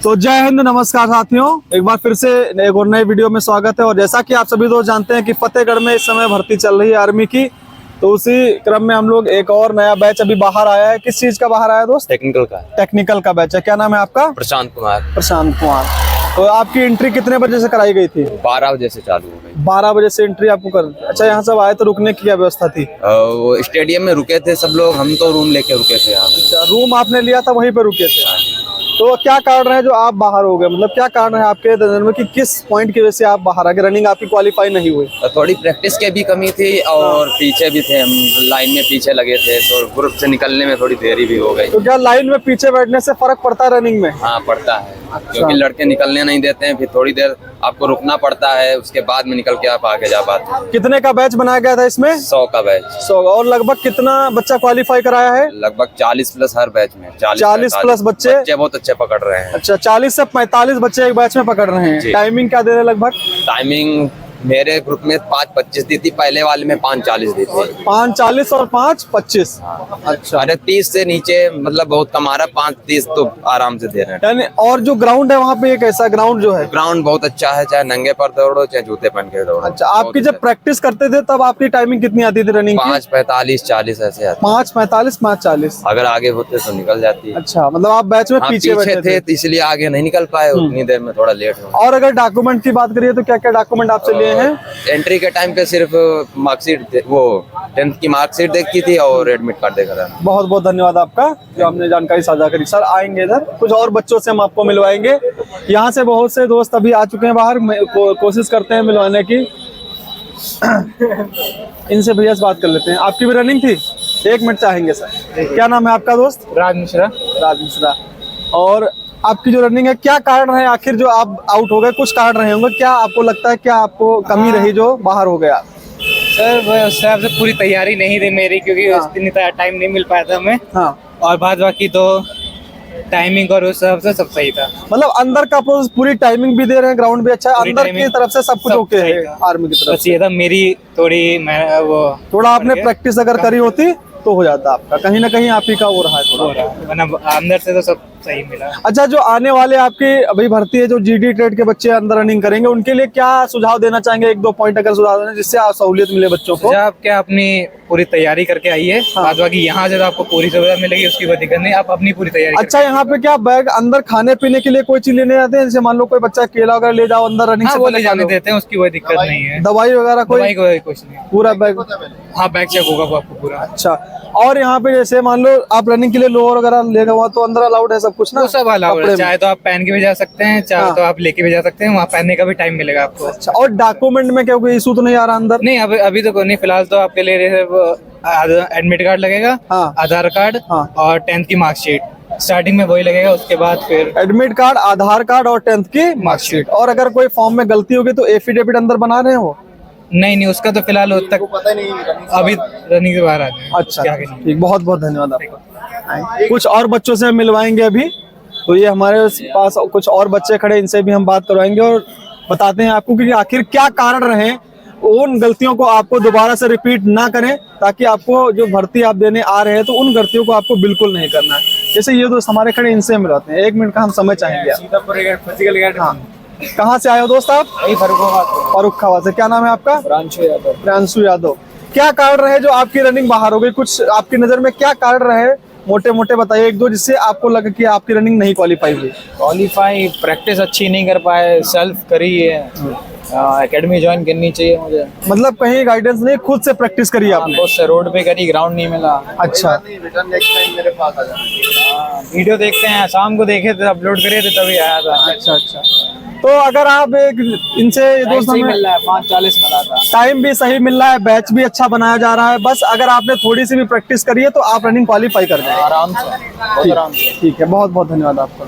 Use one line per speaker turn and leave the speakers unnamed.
तो जय हिंद, नमस्कार साथियों, एक बार फिर से एक और नए वीडियो में स्वागत है। और जैसा कि आप सभी दोस्त जानते हैं कि फतेहगढ़ में इस समय भर्ती चल रही है आर्मी की, तो उसी क्रम में हम लोग एक और नया बैच अभी बाहर आया है। किस चीज का बाहर आया दोस्त? टेक्निकल का बैच है। क्या नाम है आपका?
प्रशांत कुमार।
तो आपकी एंट्री कितने बजे से कराई गई थी?
12 बजे से चालू हो गई।
12 बजे से एंट्री आपको कर। अच्छा, यहाँ सब आए तो रुकने की क्या व्यवस्था थी?
वो स्टेडियम में रुके थे सब लोग, हम तो रूम लेके रुके थे यहाँ पे।
अच्छा, रूम आपने लिया था, वहीं पे रुके थे। तो क्या कारण है जो आप बाहर हो गए? मतलब क्या कारण है आपके नजर में कि किस पॉइंट की वजह से आप बाहर आ गए? रनिंग आपकी क्वालिफाई नहीं हुई?
थोड़ी प्रैक्टिस की भी कमी थी और पीछे भी थे, हम लाइन में पीछे लगे थे तो ग्रुप से निकलने में थोड़ी देरी भी हो गई।
तो क्या लाइन में पीछे बैठने से फर्क पड़ता है रनिंग में?
हाँ, पड़ता है। क्योंकि लड़के निकलने नहीं देते हैं, फिर थोड़ी देर आपको रुकना पड़ता है, उसके बाद में निकल के आप आगे जा पाते हैं।
कितने का बैच बनाया गया था इसमें?
100 का बैच।
100। और लगभग कितना बच्चा क्वालिफाई कराया है?
लगभग 40 प्लस हर बैच में।
40 प्लस बच्चे
बहुत अच्छे पकड़ रहे हैं।
अच्छा, 40 से 45 बच्चे एक बैच में पकड़ रहे हैं। टाइमिंग क्या दे रहे हैं लगभग?
टाइमिंग मेरे ग्रुप में 5:25 दी थी, पहले वाले में 5:40 दी थी।
5:40 और 5:25। अच्छा,
अरे 30 से नीचे मतलब बहुत कम आ रहा है, 5:30 तो आराम से दे रहे हैं।
यानी और जो ग्राउंड है वहाँ पे एक ऐसा ग्राउंड जो है,
ग्राउंड बहुत अच्छा है, चाहे नंगे पर दौड़ो चाहे जूते पहन के दौड़ो।
अच्छा, आपकी जब प्रैक्टिस करते थे तब आपकी टाइमिंग कितनी आती थी रनिंग की?
5:45 40 ऐसे आती।
5:45 5:40।
अगर आगे होते तो निकल जाती।
अच्छा, मतलब आप बैच में पीछे बैठे
थे तो इसलिए आगे नहीं निकल पाए, उतनी देर में थोड़ा लेट हो।
और अगर डॉक्यूमेंट की बात करिए तो क्या क्या डॉक्यूमेंट आपसे लिए हैं?
एंट्री के टाइम पे सिर्फ मार्कशीट, वो 10th की मार्कशीट देखी थी और एडमिट कार्ड देखा था।
बहुत बहुत धन्यवाद आपका जो आपने जानकारी साझा करी। सर आएंगे इधर, कुछ और बच्चों से हम आपको मिलवाएंगे। यहाँ से बहुत से दोस्त अभी आ चुके हैं बाहर, कोशिश करते हैं मिलवाने की। इनसे भैया से बात कर लेते हैं। आपकी भी रनिंग थी? 1 मिनट चाहेंगे सर। क्या नाम है आपका दोस्त?
राज मिश्रा।
राज मिश्रा। और आपकी जो रनिंग है, क्या कारण है आखिर जो आप आउट हो गए? कुछ कारण रहे होंगे, क्या आपको लगता है, क्या आपको कमी रही जो बाहर हो गया?
सर उस हिसाब से पूरी तैयारी नहीं थी मेरी, क्योंकि इतनी टाइम नहीं मिल पाया था हमें।
हाँ।
और बाद बाकी तो टाइमिंग और उस हिसाब से सब सही था।
मतलब अंदर का पूरी टाइमिंग भी दे रहे हैं, ग्राउंड भी अच्छा है, अंदर की तरफ से सब कुछ ओके है आर्मी की तरफ?
बस ये था मेरी
थोड़ा आपने प्रैक्टिस अगर करी होती तो हो जाता आपका, कहीं ना कहीं आप ही का हो रहा है थोड़ा,
वरना अंदर से तो सब सही मिला।
अच्छा, जो आने वाले आपकी अभी भर्ती है, जो जीडी ट्रेड के बच्चे अंदर रनिंग करेंगे, उनके लिए क्या सुझाव देना चाहेंगे? 1-2 पॉइंट अगर सुझाव देना जिससे आप सहूलियत मिले बच्चों को।
आप क्या अपनी पूरी तैयारी करके आइए। बाद बाकी यहाँ से तो आपको पूरी सुविधा मिलेगी, उसकी कोई दिक्कत नहीं, आप अपनी पूरी तैयारी।
अच्छा, यहाँ पे क्या बैग अंदर खाने पीने के लिए कोई चीज लेने आते हैं? जैसे मान लो कोई बच्चा केला वगैरह ले जाओ अंदर रनिंग से
वो ले जाने देते हैं, उसकी कोई दिक्कत नहीं है।
दवाई वगैरह कोई
कुछ नहीं,
पूरा बैग?
हाँ, बैग चेक होगा वो आपको पूरा।
अच्छा, और यहाँ पे जैसे मान लो आप रनिंग के लिए लोअर वगैरह लेना हुआ तो अंदर अलाउड है सब कुछ ना?
सब अलाउड है, चाहे तो आप पहन के भी जा सकते हैं, चाहे तो आप लेके भी जा सकते हैं, वहाँ पहनने का भी टाइम मिलेगा आपको।
अच्छा, और डॉक्यूमेंट में क्या कोई इशू तो नहीं आ रहा अंदर?
नहीं, अभी तो नहीं, फिलहाल तो आपके लिए एडमिट कार्ड लगेगा, आधार कार्ड और 10th की मार्कशीट स्टार्टिंग में वही लगेगा, उसके बाद फिर
एडमिट कार्ड, आधार कार्ड और 10th की मार्कशीट। और अगर कोई फॉर्म में गलती होगी तो एफिडेविट अंदर बना रहे हो?
नहीं, उसका तो फिलहाल तक पता नहीं, अभी रनिंग से बाहर आ जाए।
अच्छा, ठीक, बहुत बहुत धन्यवाद आपका। कुछ और बच्चों से मिलवाएंगे अभी। तो ये हमारे पास कुछ और बच्चे खड़े, इनसे भी हम बात करवाएंगे और बताते हैं आपको कि आखिर क्या कारण रहे, उन गलतियों को आपको दोबारा से रिपीट ना करें, ताकि आपको जो भर्ती आप देने आ रहे हैं तो उन गलतियों को आपको बिल्कुल नहीं करना है। जैसे ये दोस्त हमारे खड़े, इनसे मिलवाते हैं। 1 मिनट का हम समय चाहेंगे। हाँ, कहाँ से आए हो दोस्त आप? फर्रुखाबाद से। क्या नाम है आपका? प्रियांशु यादव। क्या कारण रहे जो आपकी रनिंग बाहर हो गई? कुछ आपकी नजर में क्या कारण रहे, मोटे मोटे बताइए 1-2, जिससे आपको लगा कि आपकी रनिंग नहीं क्वालिफाई हुई?
प्रैक्टिस अच्छी नहीं कर पाए, सेल्फ करी है, एकेडमी ज्वाइन करनी चाहिए मुझे।
मतलब कहीं गाइडेंस नहीं, खुद से प्रैक्टिस करी आपने?
बहुत से रोड पे करी, ग्राउंड नहीं मिला।
अच्छा,
वीडियो देखते हैं, शाम को देखे थे, अपलोड करे थे तभी आया था।
अच्छा। तो अगर आप इनसे दोस्त
मिल रहा है, 5:40 मिला था,
टाइम भी सही मिल रहा है, बैच भी अच्छा बनाया जा रहा है, बस अगर आपने थोड़ी सी भी प्रैक्टिस करी है तो आप रनिंग क्वालिफाई कर जाएंगे
आराम से।
ठीक है, बहुत बहुत धन्यवाद आपका।